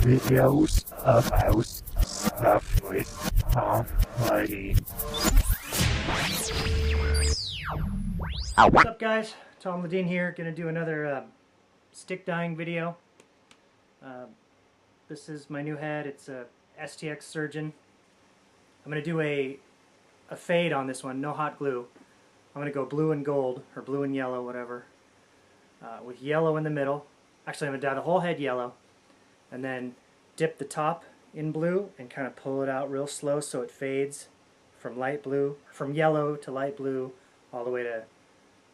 videos about stuff with Tom Lady. What's up, guys? Tom Ledeen here. Gonna do another stick dyeing video. This is my new head. It's a STX Surgeon. I'm gonna do a fade on this one. No hot glue. I'm gonna go blue and gold, or blue and yellow, whatever. With yellow in the middle. Actually, I'm gonna dye the whole head yellow, and then dip the top in blue and kind of pull it out real slow so it fades from light blue, from yellow to light blue, all the way to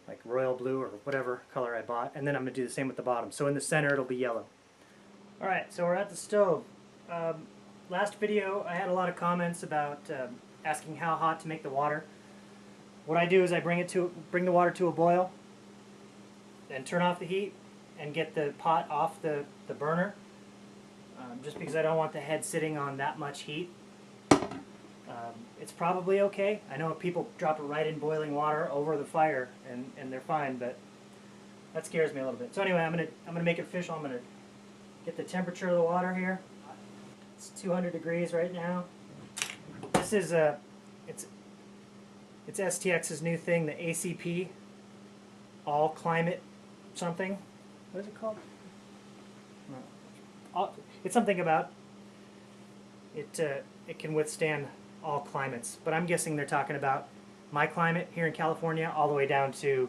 like royal blue or whatever color I bought. And then I'm going to do the same with the bottom. So in the center it'll be yellow. Alright, so we're at the stove. Last video I had a lot of comments about asking how hot to make the water. What I do is I bring the water to a boil and turn off the heat and get the pot off the burner, just because I don't want the head sitting on that much heat. It's probably okay. I know people drop it right in boiling water over the fire and they're fine, but that scares me a little bit. So anyway, I'm gonna make it official. I'm gonna get the temperature of the water here. It's 200 degrees right now. This is it's STX's new thing, the ACP, all climate something. What is it called? It's something about it. It can withstand all climates, but I'm guessing they're talking about my climate here in California all the way down to,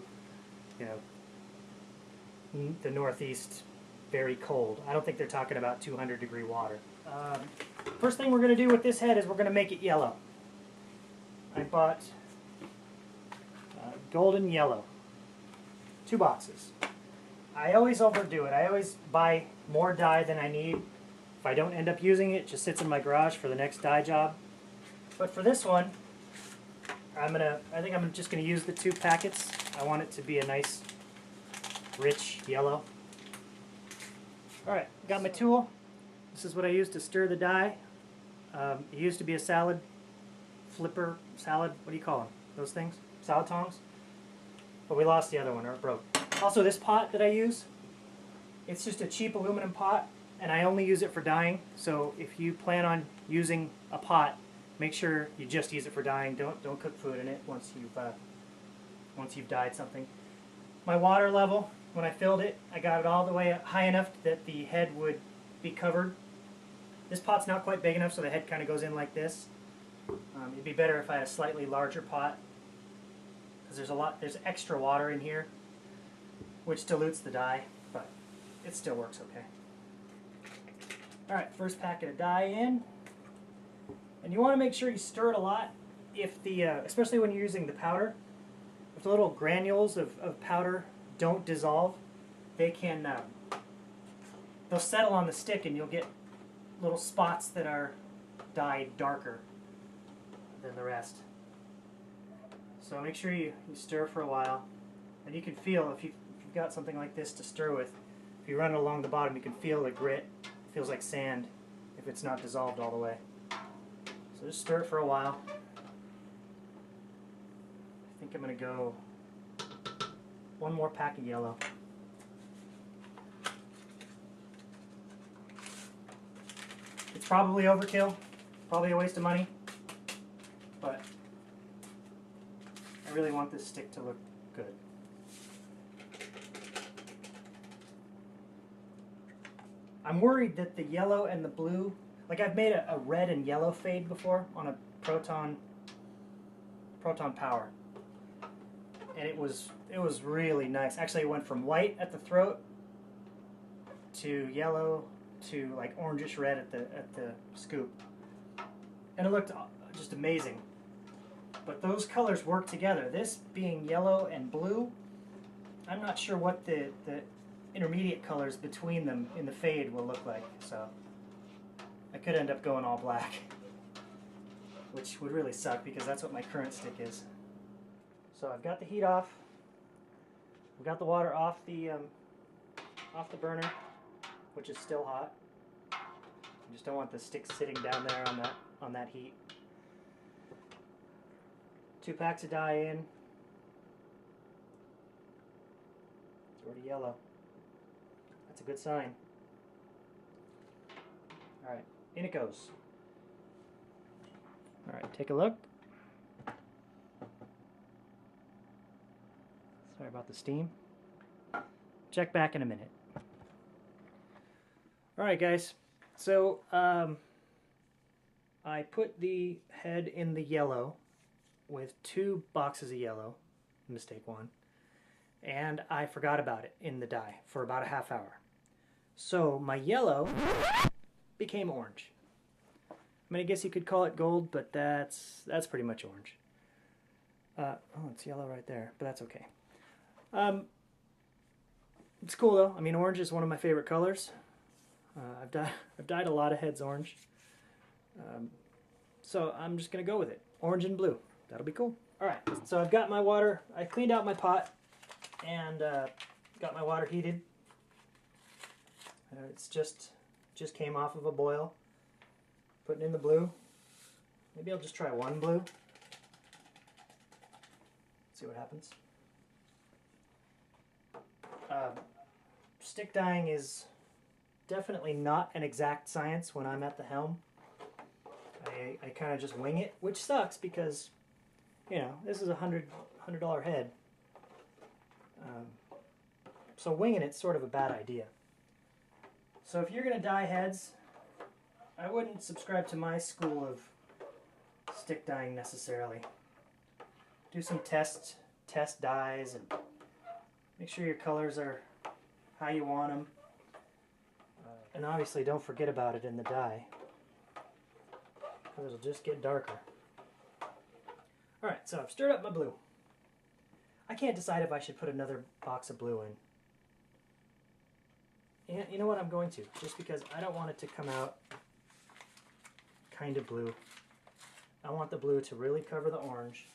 you know, the Northeast, very cold. I don't think they're talking about 200 degree water. First thing we're going to do with this head is we're going to make it yellow. I bought golden yellow, 2 boxes. I always overdo it. I always buy more dye than I need. If I don't end up using it, it just sits in my garage for the next dye job. But for this one, I think I'm just gonna use the 2 packets. I want it to be a nice, rich yellow. Alright, got my tool. This is what I use to stir the dye. It used to be a salad flipper, what do you call them? Those things? Salad tongs? But we lost the other one, or it broke. Also, this pot that I use, it's just a cheap aluminum pot, and I only use it for dyeing. So if you plan on using a pot, make sure you just use it for dyeing. Don't cook food in it once you've dyed something. My water level, when I filled it, I got it all the way high enough that the head would be covered. This pot's not quite big enough, so the head kind of goes in like this. It'd be better if I had a slightly larger pot, because there's extra water in here, which dilutes the dye, but it still works okay. Alright, first packet of dye in. And you want to make sure you stir it a lot, especially when you're using the powder. If the little granules of powder don't dissolve, they'll settle on the stick and you'll get little spots that are dyed darker than the rest. So make sure you stir for a while. And you can feel, if you've got something like this to stir with, if you run it along the bottom, you can feel the grit. It feels like sand if it's not dissolved all the way. So just stir it for a while. I think I'm going to go 1 more pack of yellow. It's probably overkill, probably a waste of money, but I really want this stick to look good. I'm worried that the yellow and the blue, like I've made a red and yellow fade before on a Proton Power, and it was really nice. Actually, it went from white at the throat to yellow to like orangish red at the scoop, and it looked just amazing. But those colors work together. This being yellow and blue, I'm not sure what the intermediate colors between them in the fade will look like. So I could end up going all black, which would really suck because that's what my current stick is. So I've got the heat off. We've got the water off the burner, which is still hot. I just don't want the stick sitting down there on that heat. 2 packs of dye in. It's already yellow. That's a good sign. In it goes. Alright, take a look. Sorry about the steam. Check back in a minute. Alright guys, so I put the head in the yellow with 2 boxes of yellow, mistake 1, and I forgot about it in the dye for about a half hour. So my yellow became orange. I mean, I guess you could call it gold, but that's pretty much orange. Oh, it's yellow right there, but that's okay. It's cool though. I mean, orange is one of my favorite colors. I've dyed a lot of heads orange. So I'm just gonna go with it. Orange and blue. That'll be cool. Alright, so I've got my water. I cleaned out my pot and got my water heated. It's just came off of a boil. Putting in the blue. Maybe I'll just try 1 blue. See what happens. Stick dyeing is definitely not an exact science when I'm at the helm. I kind of just wing it, which sucks because, you know, this is a $100 head. So winging it's sort of a bad idea. So if you're going to dye heads, I wouldn't subscribe to my school of stick dyeing necessarily. Do some test dyes and make sure your colors are how you want them. And obviously don't forget about it in the dye, because it'll just get darker. Alright, so I've stirred up my blue. I can't decide if I should put another box of blue in. And you know what, I'm going to, just because I don't want it to come out kind of blue. I want the blue to really cover the orange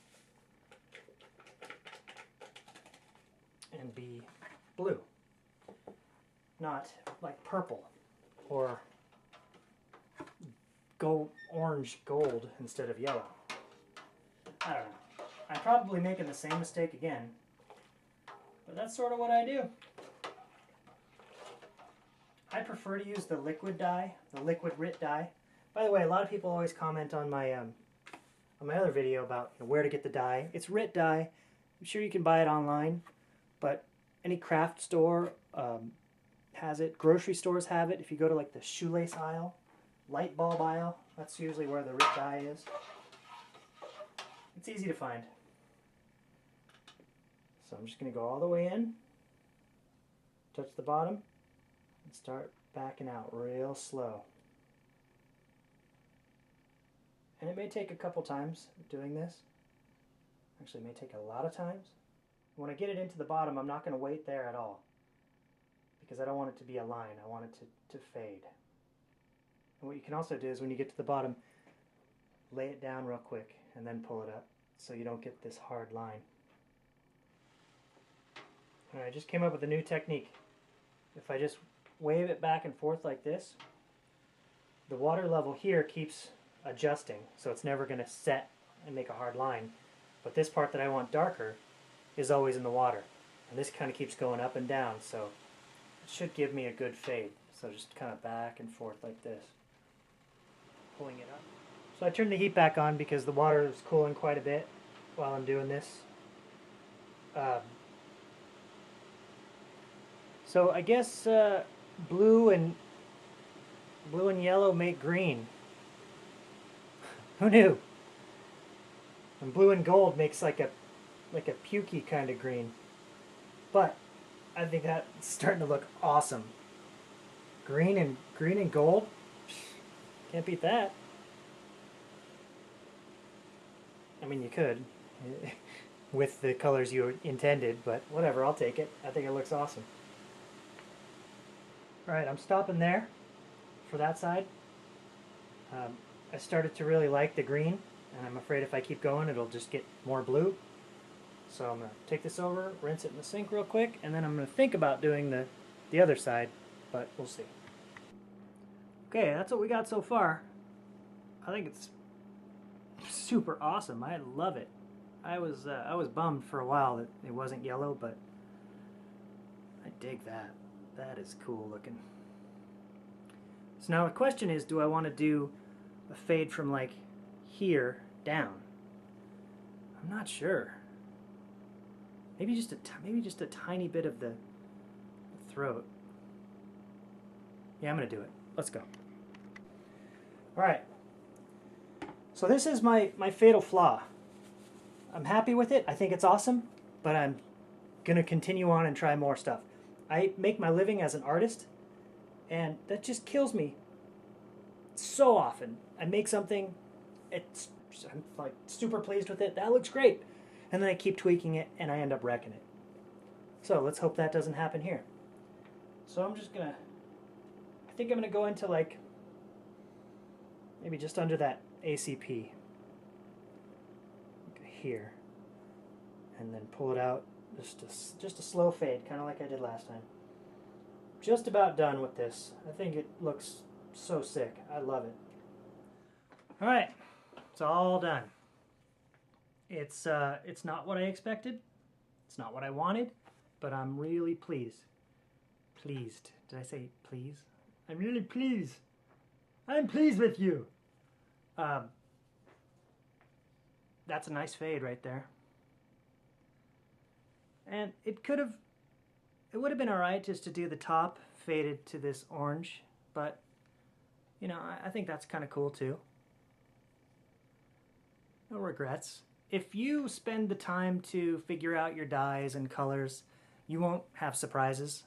and be blue, not like purple or go orange gold instead of yellow. I don't know. I'm probably making the same mistake again, but that's sort of what I do. I prefer to use the liquid dye, the liquid RIT dye. By the way, a lot of people always comment on my other video about, you know, where to get the dye. It's RIT dye. I'm sure you can buy it online, but any craft store has it. Grocery stores have it. If you go to like the shoelace aisle, light bulb aisle, that's usually where the RIT dye is. It's easy to find. So I'm just going to go all the way in, touch the bottom, and start backing out real slow. And it may take a couple times doing this. Actually, it may take a lot of times. When I get it into the bottom, I'm not going to wait there at all, because I don't want it to be a line. I want it to fade. And what you can also do is when you get to the bottom, lay it down real quick and then pull it up so you don't get this hard line. Alright, I just came up with a new technique. If I just wave it back and forth like this, the water level here keeps adjusting, so it's never going to set and make a hard line. But this part that I want darker is always in the water. And this kind of keeps going up and down, so it should give me a good fade. So just kind of back and forth like this, pulling it up. So I turned the heat back on because the water is cooling quite a bit while I'm doing this. So I guess blue and yellow make green. Who knew? And blue and gold makes like a pukey kind of green. But I think that's starting to look awesome. Green and gold. Can't beat that. I mean, you could with the colors you intended, but whatever, I'll take it. I think it looks awesome. Alright, I'm stopping there for that side. I started to really like the green, and I'm afraid if I keep going it'll just get more blue. So I'm going to take this over, rinse it in the sink real quick, and then I'm going to think about doing the other side, but we'll see. Okay, that's what we got so far. I think it's super awesome. I love it. I was bummed for a while that it wasn't yellow, but I dig that. That is cool looking. So now the question is, do I want to do a fade from like here down? I'm not sure. Maybe just a tiny bit of the throat. Yeah, I'm gonna do it. Let's go. All right. So this is my fatal flaw. I'm happy with it. I think it's awesome, but I'm gonna continue on and try more stuff. I make my living as an artist, and that just kills me so often. I make something, I'm like super pleased with it. That looks great, and then I keep tweaking it, and I end up wrecking it. So let's hope that doesn't happen here. So I'm just gonna, I think I'm gonna go into like maybe just under that ACP here, and then pull it out. Just a slow fade, kind of like I did last time. Just about done with this. I think it looks so sick. I love it. All right, it's all done. It's not what I expected. It's not what I wanted, but I'm really pleased. Pleased. Did I say please? I'm really pleased. I'm pleased with you. That's a nice fade right there. And it would have been alright just to do the top faded to this orange, but you know, I think that's kind of cool too. No regrets. If you spend the time to figure out your dyes and colors, you won't have surprises,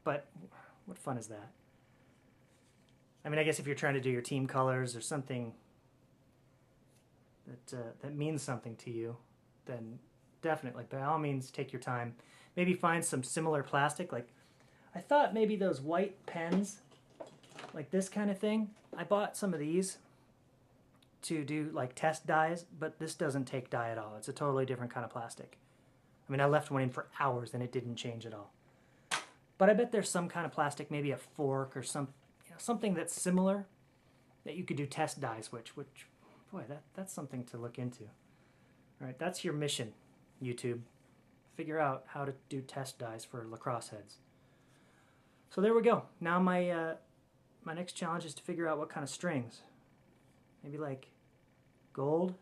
but what fun is that? I mean, I guess if you're trying to do your team colors or something that means something to you, then definitely, by all means, take your time. Maybe find some similar plastic. Like, I thought maybe those white pens, like this kind of thing. I bought some of these to do like test dyes, but this doesn't take dye at all. It's a totally different kind of plastic. I mean, I left one in for hours and it didn't change at all. But I bet there's some kind of plastic, maybe a fork or something that's similar that you could do test dyes with, which boy, that's something to look into. All right, that's your mission, YouTube. Figure out how to do test dyes for lacrosse heads. So there we go. Now my next challenge is to figure out what kind of strings. Maybe like gold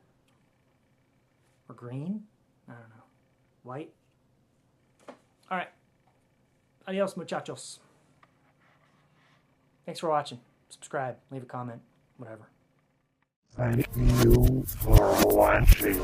or green? I don't know. White? All right. Adios, muchachos. Thanks for watching. Subscribe, leave a comment, whatever. Thank you for watching.